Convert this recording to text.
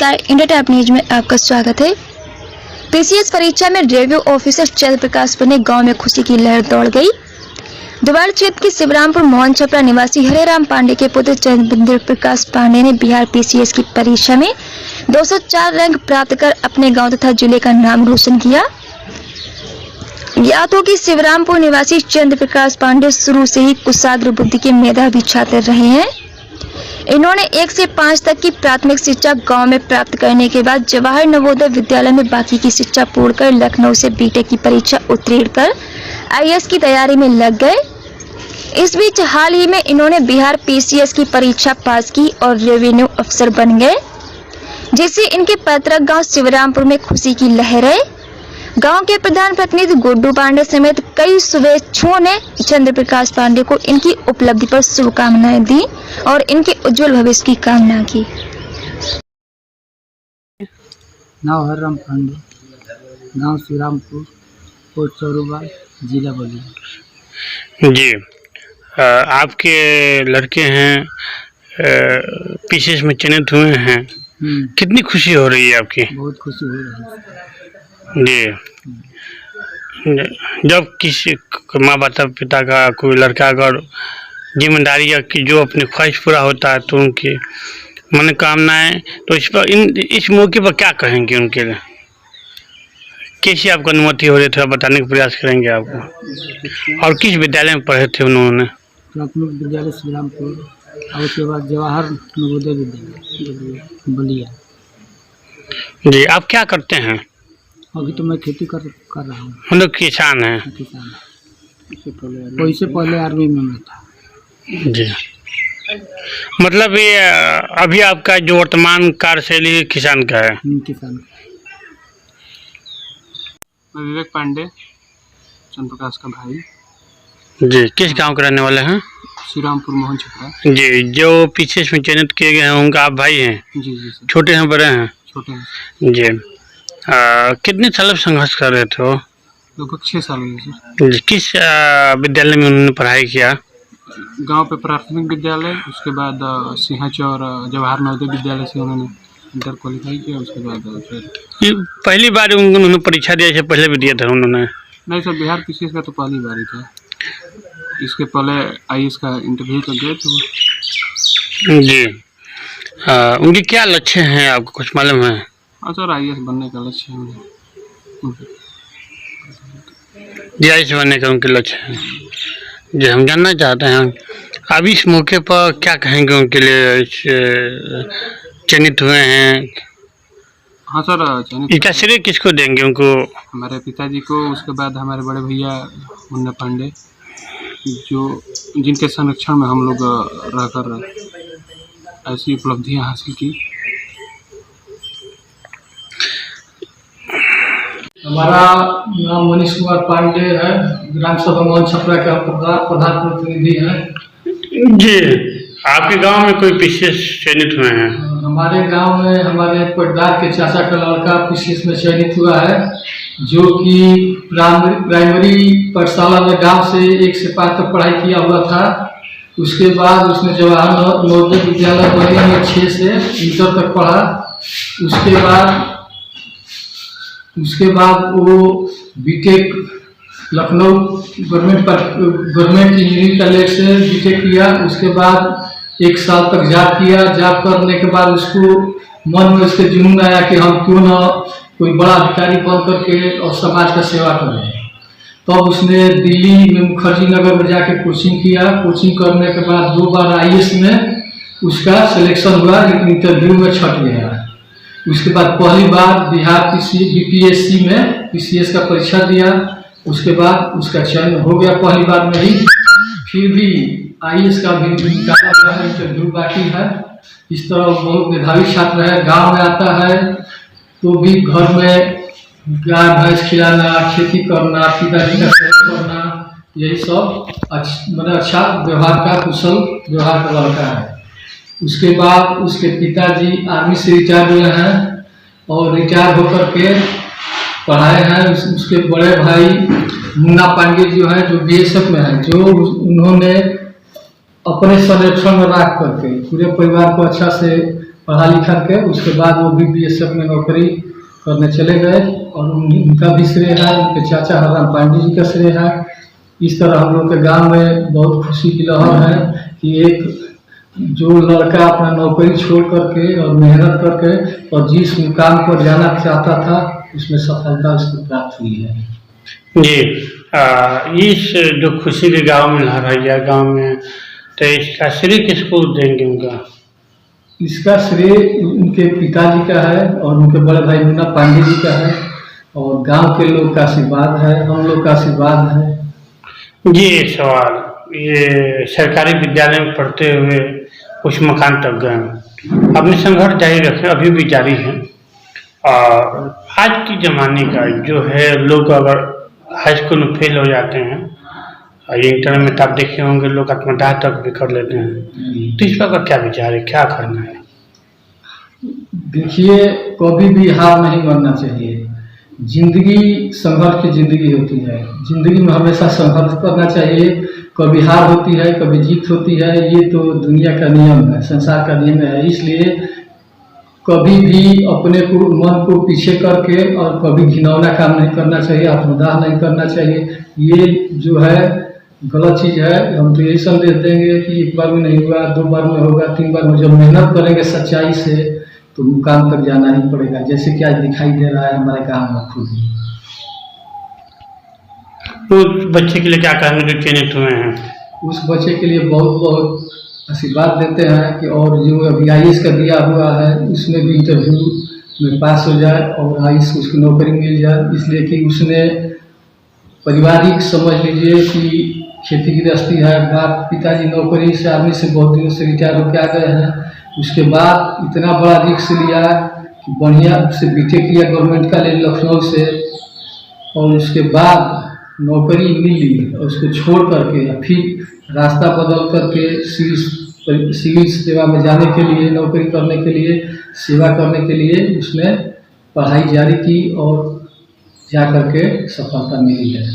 नमस्कार, India top news में आपका स्वागत है। पीसीएस परीक्षा में रेवेन्यू ऑफिसर चंद्र प्रकाश पर गांव में खुशी की लहर दौड़ गई। दुबार क्षेत्र के शिवरामपुर मोहन छपरा निवासी हरेराम पांडे के पुत्र चंद्र प्रकाश पांडे ने बिहार पीसीएस की परीक्षा में 204 रैंक प्राप्त कर अपने गांव तथा जिले का नाम रोशन किया। ज्ञात हो कि शिवरामपुर निवासी चंद्र प्रकाश पांडे शुरू से ही कुशाग्र बुद्धि के मेधावी छात्र रहे हैं। इन्होंने 1 से 5 तक की प्राथमिक शिक्षा गांव में प्राप्त करने के बाद जवाहर नवोदय विद्यालय में बाकी की शिक्षा पूर्ण कर लखनऊ से बीटेक की परीक्षा उत्तीर्ण कर आईएएस की तैयारी में लग गए। इस बीच हाल ही में इन्होंने बिहार पीसीएस की परीक्षा पास की और रेवेन्यू अफसर बन गए, जिससे इनके पैतृक गांव शिवरामपुर में खुशी की लहर है। गांव के प्रधान प्रतिनिधि गुड्डू पांडे समेत कई शुभेच्छुओं ने चंद्र प्रकाश पांडे को इनकी उपलब्धि पर शुभकामनाएं दी और इनके उज्जवल भविष्य की कामना की। नाम हरेराम पांडे, गांव शिवरामपुर, पोस्ट चौरुबा, जिला बलिया। जी, आपके लड़के हैं पीसीएस में चयनित हुए हैं, कितनी खुशी हो रही है आपकी? बहुत खुशी हो रही है जी। जब किसी माँ माता पिता का कोई लड़का अगर जिम्मेदारी या कि जो अपनी ख्वाहिश पूरा होता है तो उनकी मनोकामनाएं, तो इस मौके पर क्या कहेंगे उनके लिए? कैसी आपको अनुमति हो रही थी, बताने का प्रयास करेंगे आपको। और किस विद्यालय में पढ़े थे उन्होंने? प्राथमिक विद्यालय शिवरामपुर और उसके बाद जवाहर नवोदय विद्यालय बलिया। जी, आप क्या करते हैं? अभी तो मैं खेती कर रहा हूँ। हम लोग किसान हैं। इससे पहले आर्मी में मैं था। जी, मतलब ये अभी आपका जो वर्तमान कार्यशैली किसान का है? किसान। मैं विवेक पांडे, चंद्र प्रकाश का भाई। जी, किस गांव के रहने वाले हैं? श्रीरामपुर मोहन छपरा। जी, जो पीसीएस में चयनित किए गए हैं उनका आप भाई हैं? जी जी सर। छोटे हैं बड़े हैं? छोटे हैं। जी। कितने साल से संघर्ष कर रहे थे वो? लगभग 6 साल हुए सर। किस विद्यालय में उन्होंने पढ़ाई किया? गांव पे प्राथमिक विद्यालय, उसके बाद सिंहाचौर जवाहर नवोदय विद्यालय से उन्होंने इंटर क्वालिफाई किया। उसके बाद फिर ये पहली बार उन्होंने परीक्षा दिया, इससे पहले भी दिया था उन्होंने? नहीं सर, बिहार पीसीएस का तो पहली बार ही था। इसके पहले आईएएस का इंटरव्यू तो गए थे। जी। उनके क्या लक्ष्य हैं आपको कुछ मालूम है? हाँ सर, आईएएस बनने का लक्ष्य है मुझे। जी, आईएएस बनने का उनके लक्ष्य है। जी, हम जानना चाहते हैं अब इस मौके पर क्या कहेंगे उनके लिए चयनित हुए हैं? हाँ सर, इसका श्रेय किसको देंगे उनको? हमारे पिताजी को, उसके बाद हमारे बड़े भैया मुन्ना पांडे, जो जिनके संरक्षण में हम लोग रहकर ऐसी उपलब्धियां हासिल की। हमारा नाम मनीष कुमार पांडे है, ग्राम सभा मोहन छपरा का प्रधान प्रतिनिधि है। जी, आपके गांव में कोई पीसीएस चयनित हुए हैं? हमारे गांव में हमारे पटदार के चाचा का लड़का पीसीएस में चयनित हुआ है, जो कि प्राइमरी पाठशाला में गांव से 1 से 5 तक पढ़ाई किया हुआ था। उसके बाद उसने जवाहर नवोदय विद्यालय बलिया में 6 से इंटर तक पढ़ा। उसके बाद वो BTech Lucknow government engineering college से बीटेक किया। उसके बाद 1 साल तक जॉब किया। जॉब करने के बाद उसको मन में उसके जुनून आया कि हम क्यों ना कोई बड़ा अधिकारी बन करके और समाज का सेवा करें। तब उसने दिल्ली में मुखर्जी नगर में जाके कोचिंग किया। कोचिंग करने के बाद 2 बार आईएएस में उसका सिलेक्शन हुआ, लेकिन इंटरव्यू में छट गया। उसके बाद पहली बार बिहार बीपीएससी में पीसीएस का परीक्षा दिया। उसके बाद उसका चयन हो गया पहली बार में ही। फिर भी आईएएस का भी इंटरव्यू बाकी है। इस तरह बहुत मेधावी छात्र है। गांव में आता है तो भी घर में गाय भैंस खिलाना, खेती करना, पिताजी का सेवा करना, यही सब अच्छा व्यवहार का, कुशल व्यवहार का लड़का है। उसके बाद उसके पिताजी आर्मी से रिटायर हुए हैं और रिटायर होकर के पढ़ाए हैं। उसके बड़े भाई मुन्ना पांडे जो है, जो बीएसएफ में है, जो उन्होंने अपने संरक्षण में रख करके पूरे परिवार को अच्छा से पढ़ा लिखा के उसके बाद वो भी BSF में नौकरी करने चले गए और उनका भी श्रेय है, उनके चाचा हरराम पांडे जी का श्रेय है। इस तरह हम लोग के गांव में बहुत खुशी की लहर है कि एक जो लड़का अपना नौकरी छोड़ करके और मेहनत करके और जिस मुकाम पर जाना चाहता था उसमें सफलता उसको प्राप्त हुई है। जी, इस जो खुशी के गांव में लहराई है गांव में, तो इसका श्रेय किसको देंगे उनका? इसका श्रेय उनके पिताजी का है और उनके बड़े भाई मुन्ना पांडे जी का है और गांव के लोग का आशीर्वाद है, हम लोग का आशीर्वाद है। जी, एक सवाल, ये सरकारी विद्यालय में पढ़ते हुए कुछ मकान तक गए, अपने संघर्ष जारी रखें, अभी भी जारी है। और आज की ज़माने का जो है, लोग अगर हाई स्कूल में फेल हो जाते हैं और इंटर में तो आप देखे होंगे लोग आत्मदाह तक भी कर लेते हैं, तो इस पर क्या विचार है, क्या करना है? देखिए, कभी भी हार नहीं मानना चाहिए। जिंदगी संघर्ष की जिंदगी होती है, जिंदगी में हमेशा संघर्ष करना चाहिए। कभी हार होती है, कभी जीत होती है, ये तो दुनिया का नियम है, संसार का नियम है। इसलिए कभी भी अपने को मन को पीछे करके और कभी घिनौना काम नहीं करना चाहिए, आत्मदाह नहीं करना चाहिए। ये जो है गलत चीज़ है। हम तो यही संदेश देंगे कि एक बार में नहीं हुआ, 2 बार में होगा, 3 बार में जब मेहनत करेंगे सच्चाई से तो मुकाम तक जाना ही पड़ेगा, जैसे कि आज दिखाई दे रहा है हमारे गाँव में खुद ही। तो बच्चे के लिए क्या कहेंगे जो चयनित हुए हैं? उस बच्चे के लिए बहुत बहुत आशीर्वाद देते हैं कि और जो अभी IAS का दिया हुआ है उसमें भी इंटरव्यू में पास हो जाए और IAS उसको नौकरी मिल जाए, इसलिए कि उसने पारिवारिक समझ लीजिए कि खेती गृहस्थी है, बाप पिताजी नौकरी से आर्मी से बहुत दिनों से रिटायर होकर आ गए हैं। उसके बाद इतना बड़ा रिस्क लिया कि बढ़िया से BTech किया गवर्नमेंट कॉलेज लखनऊ से और उसके बाद नौकरी मिली और उसको छोड़ करके फिर रास्ता बदल करके सिविल सेवा में जाने के लिए, नौकरी करने के लिए, सेवा करने के लिए उसने पढ़ाई जारी की और जा करके सफलता मिली है।